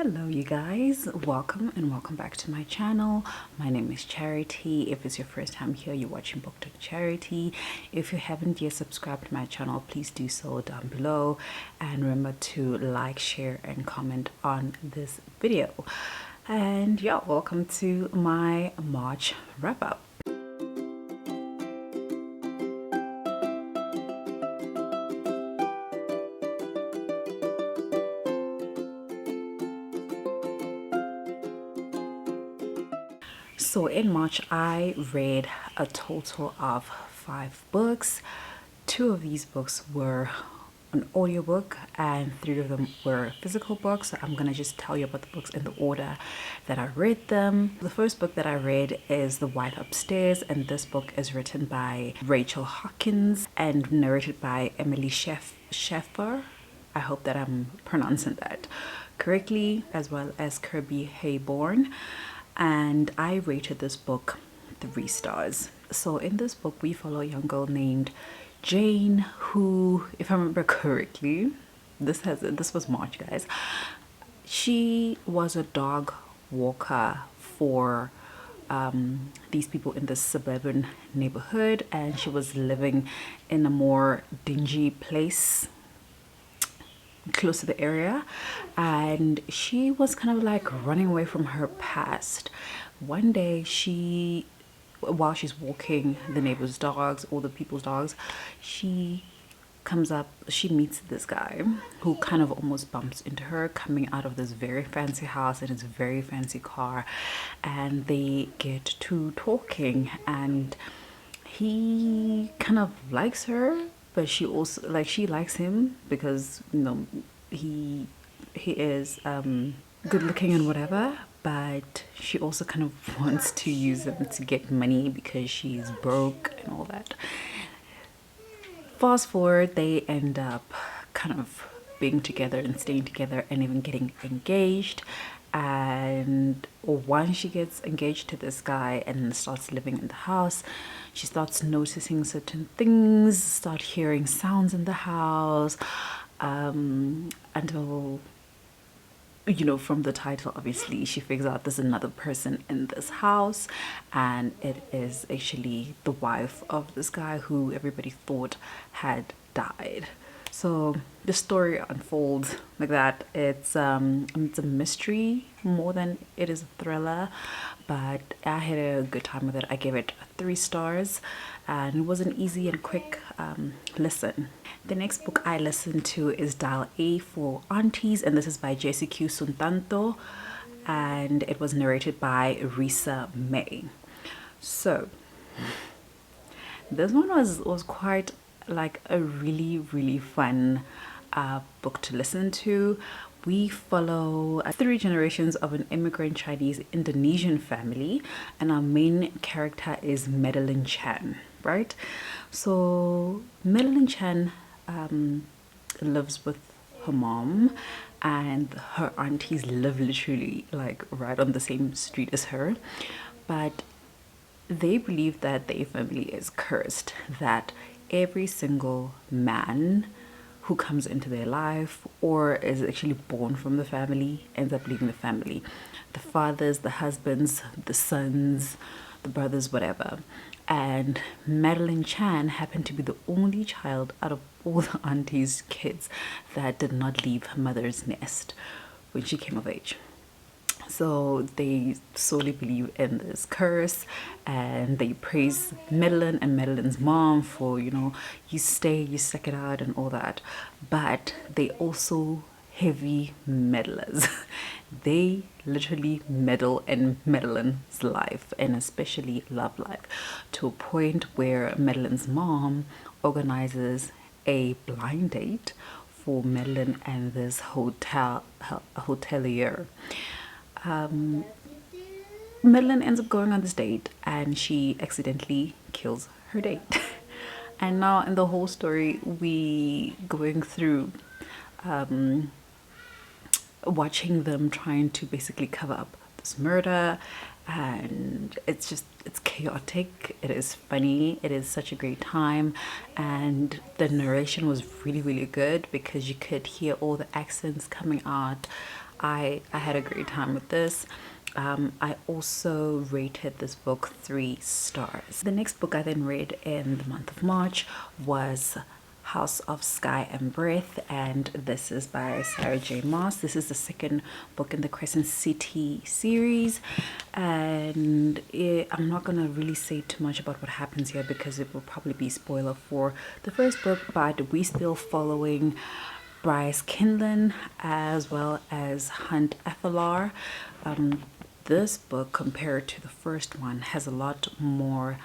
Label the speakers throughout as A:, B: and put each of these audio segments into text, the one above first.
A: Hello you guys, welcome and welcome back to my channel. My name is Charity. If it's your first time here, you're watching BookedonCharity. If you haven't yet subscribed to my channel, please do so down below, and remember to like, share and comment on this video. And yeah, welcome to my March wrap up. So in March, I read a total of 5 books. 2 of these books were an audiobook and 3 of them were physical books. So I'm gonna just tell you about the books in the order that I read them. The first book that I read is The Wife Upstairs, and this book is written by Rachel Hawkins and narrated by Emily Sheffer. I hope that I'm pronouncing that correctly, as well as Kirby Hayborn. And I rated this book 3 stars. So in this book, we follow a young girl named Jane who, if I remember correctly, this was March, guys. She was a dog walker for these people in this suburban neighborhood, and she was living in a more dingy place close to the area, and she was kind of like running away from her past. One day, while she's walking the neighbors' dogs, all the people's dogs, she meets this guy who kind of almost bumps into her coming out of this very fancy house in his very fancy car, and they get to talking, and he kind of likes her, but she also she likes him because, you know, he is good looking and whatever, but she also kind of wants to use him to get money because she's broke and all that. Fast forward, they end up kind of being together and staying together and even getting engaged. And once she gets engaged to this guy and starts living in the house, she starts noticing certain things, start hearing sounds in the house, until, you know, from the title, obviously she figures out there's another person in this house, and it is actually the wife of this guy who everybody thought had died. So the story unfolds like that. It's a mystery more than it is a thriller, but I had a good time with it. I gave it 3 stars, and it was an easy and quick listen. The next book I listened to is Dial E For Aunties, and this is by Jessica Suntanto, and it was narrated by Risa May. So this one was quite like a really fun book to listen to. We follow 3 generations of an immigrant Chinese Indonesian family, and our main character is Madeline Chan, right? So Madeline Chan lives with her mom, and her aunties live literally like right on the same street as her, but they believe that their family is cursed, that every single man who comes into their life or is actually born from the family ends up leaving the family. The fathers, the husbands, the sons, the brothers, whatever. And Madeline Chan happened to be the only child out of all the auntie's kids that did not leave her mother's nest when she came of age. So they solely believe in this curse, and they praise Madeline and Madeline's mom for, you know, you stay, you stick it out and all that. But they also heavy meddlers. They literally meddle in Madeline's life, and especially love life, to a point where Madeline's mom organizes a blind date for Madeline and this hotelier. Madeline ends up going on this date, and she accidentally kills her date. And now in the whole story, we going through watching them trying to basically cover up this murder, and it's chaotic, it is funny, it is such a great time, and the narration was really good because you could hear all the accents coming out. I had a great time with this. I also rated this book 3 stars. The next book I then read in the month of March was House of Sky and Breath, and this is by Sarah J. Maas. This is the second book in the Crescent City series, and I'm not gonna really say too much about what happens here because it will probably be spoiler for the first book, but we still following Bryce Kinlan as well as Hunt Athalar. This book, compared to the first one, has a lot more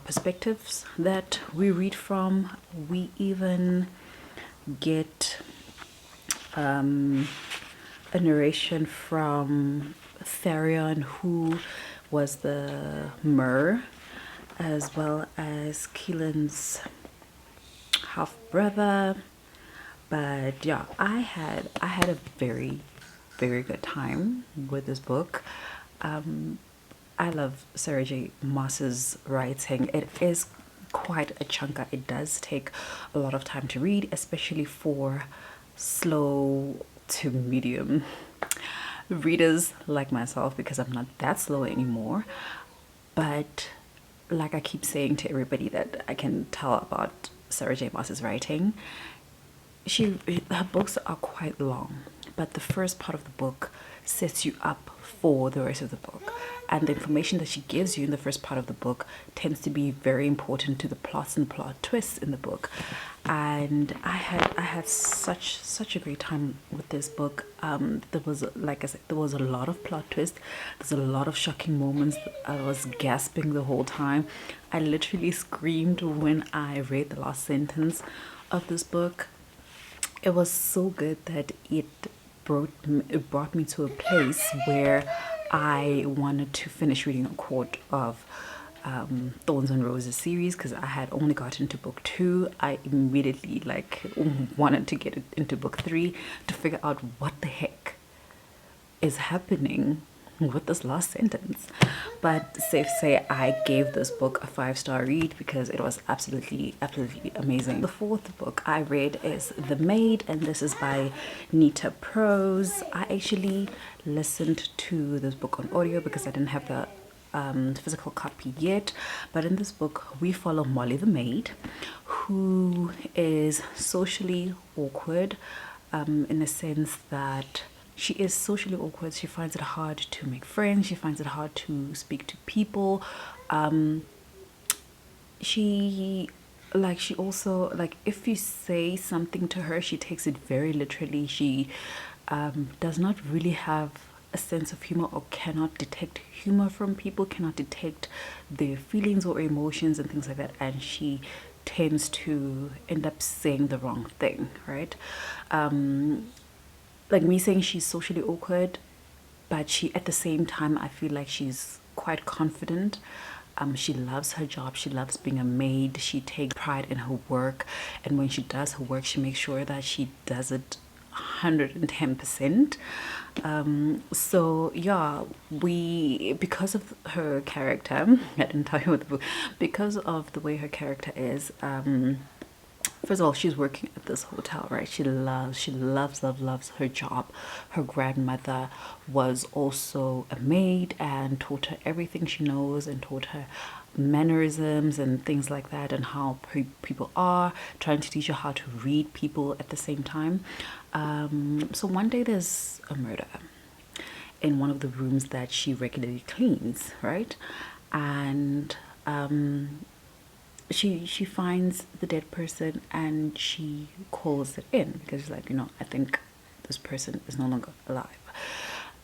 A: perspectives that we read from. We even get a narration from Therion, who was the Mer, as well as Keelan's half brother. But yeah, I had a very good time with this book. I love Sarah J. Maas's writing. It is quite a chunker. It does take a lot of time to read, especially for slow to medium readers like myself, because I'm not that slow anymore. But like I keep saying to everybody that I can tell about Sarah J. Maas's writing, her books are quite long, but the first part of the book sets you up for the rest of the book, and the information that she gives you in the first part of the book tends to be very important to the plots and plot twists in the book. And I had such a great time with this book. There was, like I said, there was a lot of plot twists. There's a lot of shocking moments. I was gasping the whole time. I literally screamed when I read the last sentence of this book. It was so good that it brought me to a place where I wanted to finish reading a quart of Thorns and Roses series, because I had only gotten to book 2. I immediately wanted to get into book 3 to figure out what the heck is happening with this last sentence. But safe to say, I gave this book a 5-star read because it was absolutely amazing. The fourth book I read is The Maid, and this is by Nita Prose. I actually listened to this book on audio because I didn't have the physical copy yet. But in this book we follow Molly the maid, who is socially awkward, in the sense that she is socially awkward. She finds it hard to make friends. She finds it hard to speak to people. She also, if you say something to her, she takes it very literally. She does not really have a sense of humor, or cannot detect humor from people, cannot detect their feelings or emotions and things like that, and she tends to end up saying the wrong thing, right? Like me saying she's socially awkward, but she, at the same time, I feel like she's quite confident. She loves her job. She loves being a maid. She takes pride in her work, and when she does her work, she makes sure that she does it 110%. So yeah, because of her character, I didn't tell you what the book, because of the way her character is, first of all, she's working at this hotel, right? She loves her job. Her grandmother was also a maid and taught her everything she knows, and taught her mannerisms and things like that, and how people are, trying to teach her how to read people at the same time. So one day there's a murder in one of the rooms that she regularly cleans, right? And she finds the dead person, and she calls it in because she's like, I think this person is no longer alive.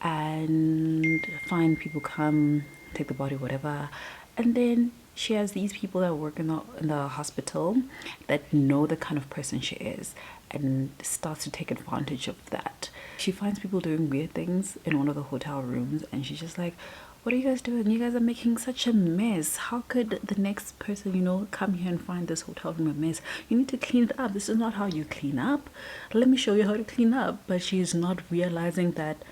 A: And fine, people come, take the body, whatever. And then she has these people that work in the hospital that know the kind of person she is, and starts to take advantage of that. She finds people doing weird things in one of the hotel rooms, and she's just like, what are you guys doing? You guys are making such a mess. How could the next person, come here and find this hotel room a mess? You need to clean it up. This is not how you clean up. Let me show you how to clean up. But she's not realizing that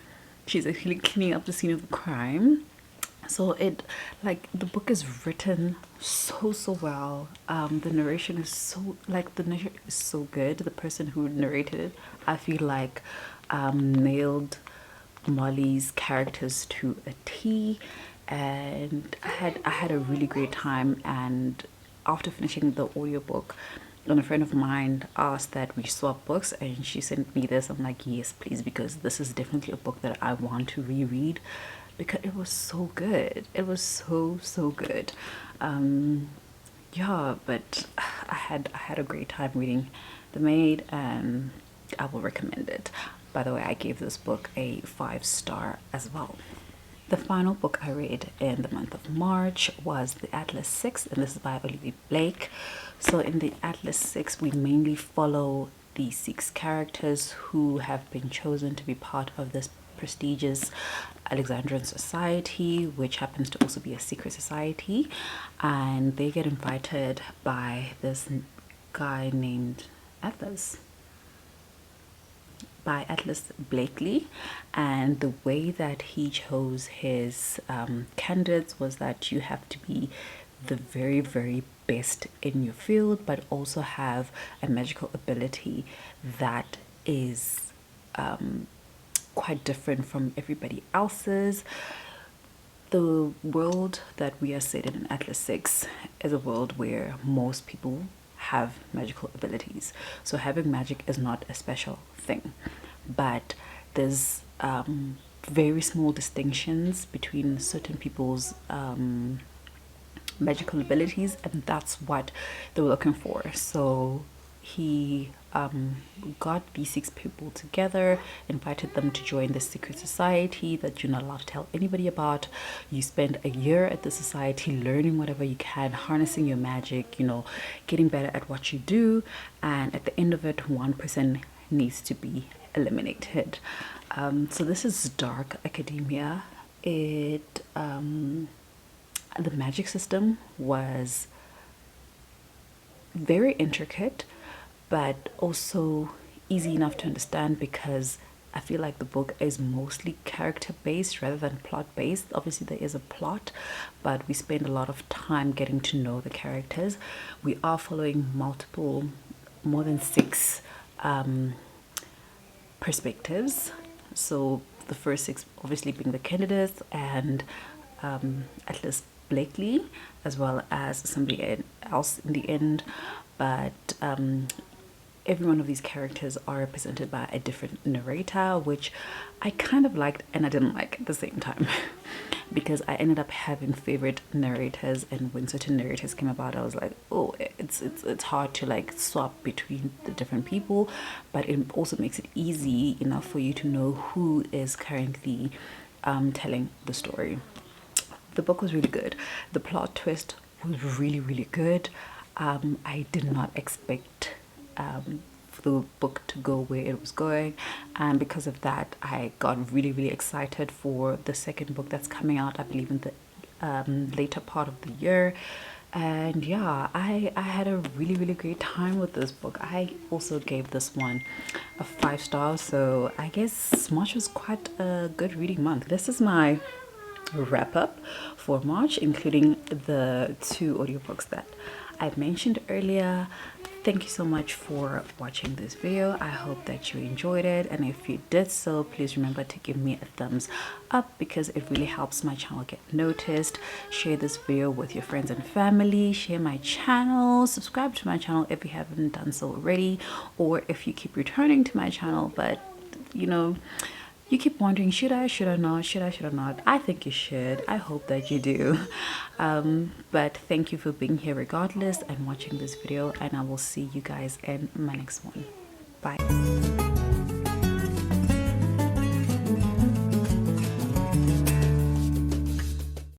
A: she's actually cleaning up the scene of the crime. So the book is written so well. The narration is so good. The person who narrated it, I feel like nailed Molly's characters to a T, and I had a really great time. And after finishing the audiobook, and a friend of mine asked that we swap books, and she sent me this. I'm like, yes please, because this is definitely a book that I want to reread because it was so good. It was so good. Yeah, but I had a great time reading The Maid, and I will recommend it. By the way, I gave this book a 5-star as well. The final book I read in the month of March was The Atlas 6, and this is by Olivia Blake. So in The Atlas 6, we mainly follow the 6 characters who have been chosen to be part of this prestigious Alexandrian society, which happens to also be a secret society, and they get invited by this guy named Atlas Blakely. And the way that he chose his candidates was that you have to be the very best in your field, but also have a magical ability that is quite different from everybody else's. The world that we are set in Atlas 6 is a world where most people have magical abilities. So having magic is not a special thing, but there's very small distinctions between certain people's magical abilities, and that's what they were looking for. So he got these 6 people together, invited them to join this secret society that you're not allowed to tell anybody about. You spend a year at the society learning whatever you can, harnessing your magic, you know, getting better at what you do, and at the end of it, one person needs to be eliminated. So this is dark academia. It the magic system was very intricate, but also easy enough to understand, because I feel like the book is mostly character based rather than plot based. Obviously there is a plot, but we spend a lot of time getting to know the characters. We are following more than 6 perspectives. So the first 6 obviously being the candidates and Atlas Blakely, as well as somebody else in the end. But every one of these characters are represented by a different narrator, which I kind of liked and I didn't like at the same time because I ended up having favorite narrators, and when certain narrators came about, I was like, oh, it's hard to like swap between the different people, but it also makes it easy enough for you to know who is currently telling the story. The book was really good. The plot twist was really good. I did not expect for the book to go where it was going, and because of that I got really excited for the second book that's coming out, I believe in the later part of the year. And yeah, I had a really great time with this book. I also gave this one a 5 stars, so I guess March was quite a good reading month. This is my wrap up for March, including the 2 audiobooks that I mentioned earlier. Thank you so much for watching this video. I hope that you enjoyed it, and if you did so, please remember to give me a thumbs up because it really helps my channel get noticed. Share this video with your friends and family, share my channel, subscribe to my channel if you haven't done so already, or if you keep returning to my channel but you know you keep wondering, should I not? I think you should. I hope that you do. But thank you for being here regardless and watching this video, and I will see you guys in my next one. Bye.